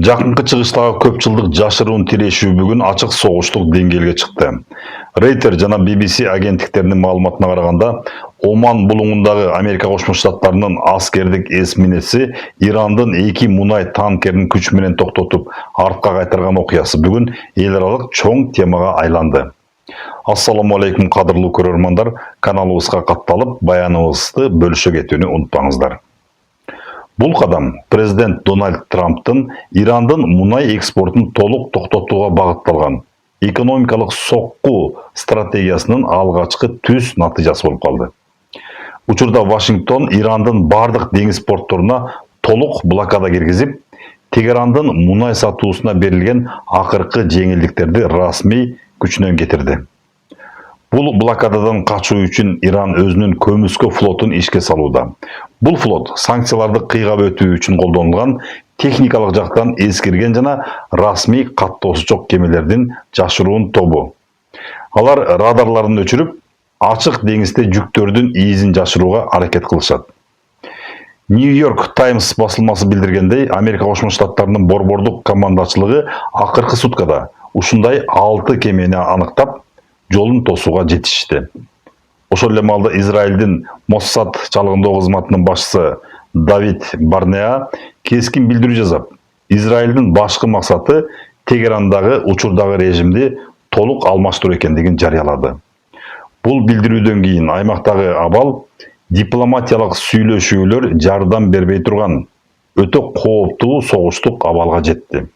Жакынкы чыгыштагы көп жылдык жашыруун тирешүү бүгүн ачык согуштук деңгээлге чыкты. Рейтер жана BBC агенттиктеринин маалыматына караганда, Оман булуңундагы Америка Кошмо Штаттарынын аскердик эсминеси Ирандын 2 мунай танкерин күч менен токтотуп артка кайтарган окуясы бүгүн эл аралык чоң темага айланды. Ассаламу алейкум кадырлуу көрөрмандар, каналыбызга катталып, баяныбызды бөлүшө кетүүнү унутпаңыздар. Бул кадам президент Дональд Трамптын Ирандын мунай экспортун толук токтотууга багытталган экономикалык сокку стратегиясынын алгачкы түз натыйжасы болуп калды. Учурда Вашингтон Ирандын бардык деңиз портторуна толук блокада киргизип, Тегерандын мунай сатуусуна берилген акыркы жеңилдиктерди расмий күчүнөн кетирди. Бул блокададан качуу үчүн Иран өзүнүн көмүскө флотун ишке салууда. Бул флот санкцияларды кыйгап өтүү үчүн колдонулган техникалык жактан эскирген жана расмий каттоосу жок кемелердин жашыруун тобу. Алар радарларын өчүрүп, ачык деңизде жүктөрдүн изин жашырууга аракет кылышат. New York Times басылмасы билдиргендей, Америка Кошмо Штаттарынын борбордук командачылыгы акыркы суткада ушундай 6 кемени аныктап, жолун тосууга жетишти. Ошол эле маалда Израилдин Моссад чалгындоо кызматынын башчысы Давид Барнеа кескин билдирүү жасап, Израилдин башкы максаты Тегерандагы учурдагы режимди толук алмаштыруу экендигин жарыялады. Бул билдирүүдөн кийин аймактагы абал дипломатиялык сүйлөшүүлөр жардам бербей турган өтө кооптуу согуштук абалга жетти.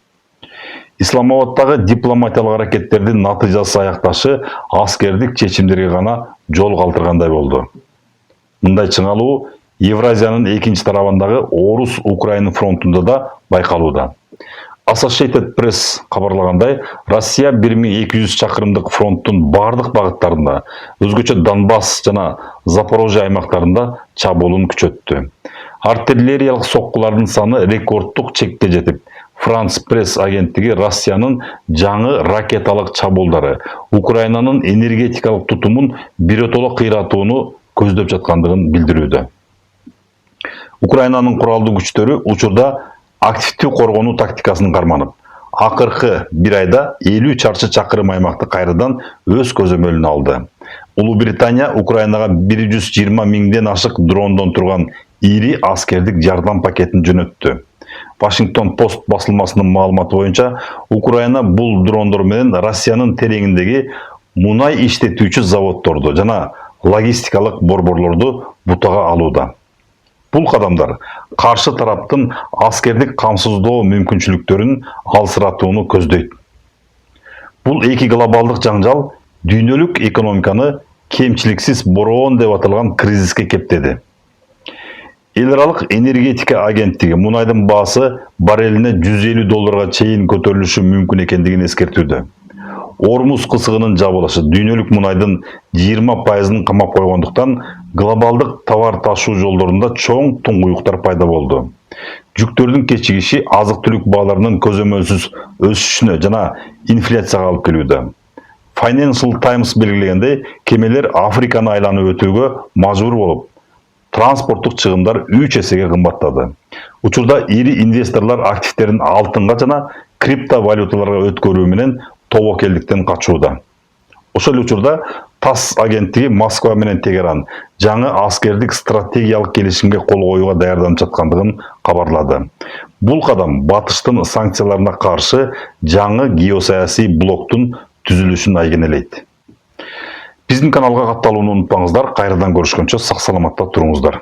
Исламабадтагы дипломатиялык аракеттердин натыйжасы аякташы аскердик чечимдерге гана жол калтыргандай болду. Мындай чыңалуу Евразиянын экинчи тарабындагы Орус-Украина фронтунда да байкалууда. Associated Press кабарлагандай, Россия 1200 чакырымдык фронттун бардык багыттарында, өзгөчө Донбасс жана Запорожье аймактарында чабуулун күчөттү. Артиллериялык соккулардын саны рекордтук чекке жетип, Франс пресс агенттиги Россиянын жаңы ракеталык чабуулдары Украинанын энергетикалык тутумун биротоло кыйратууну көздөп жаткандыгын билдирүүдө. Украинанын куралдуу күчтөрү учурда активдүү коргонуу тактикасын карманып, акыркы бир айда 50 чарчы чакырым аймакты кайрадан өз көзөмөлүнө алды. Улуу Британия Украинага 120 миңден ашык дрондон турган ири аскердик жардам пакетин жөнөттү. Вашингтон Пост басылмасынын маалыматы боюнча, Украина бул дрондор менен Россиянын тереңиндеги мунай иштетүүчү заводдорду жана логистикалык борборлорду бутага алууда. Бул кадамдар каршы тараптын аскердик камсыздоо мүмкүнчүлүктөрүн алсыратууну көздөйт. Бул эки глобалдык жаңжал дүйнөлүк экономиканы кемчиликсиз бороон деп аталган кризиске кептеди. Эл аралык энергетика агенттиги мунайдын баасы баррелине $150 чейин көтөрүлүшү мүмкүн экендигин эскертүүдө. Ормуз кысыгынын жабылышы дүйнөлүк мунайдын 20%-ын камап койгондуктан глобалдык товар ташуу жолдорунда чоң туңгуюктар пайда болду. Жүктөрдүн кечигиши азык-түлүк бааларынын көзөмөлсүз өсүшүнө жана инфляцияга алып келүүдө. Financial Times белгилегендей, кемелер Африканы айланып өтүүгө мажбур болуп, транспорттук чыгымдар 3 эсеге кымбаттады. Учурда ири инвесторлор активтерин алтынга жана криптовалюталарга өткөрүү менен тобокелдиктен качууда. Ошол учурда ТАСС агенттиги Москва менен Тегеран жаңы аскердик стратегиялык келишимге кол коюуга даярданып жаткандыгын кабарлады. Бул кадам батыштын санкцияларына каршы жаңы геосаясий блоктун түзүлүшүн айгинелейт. Биздин каналга катталууну унутпаңыздар. Кайрадан көрүшкөнчө сак саламатта туруңуздар.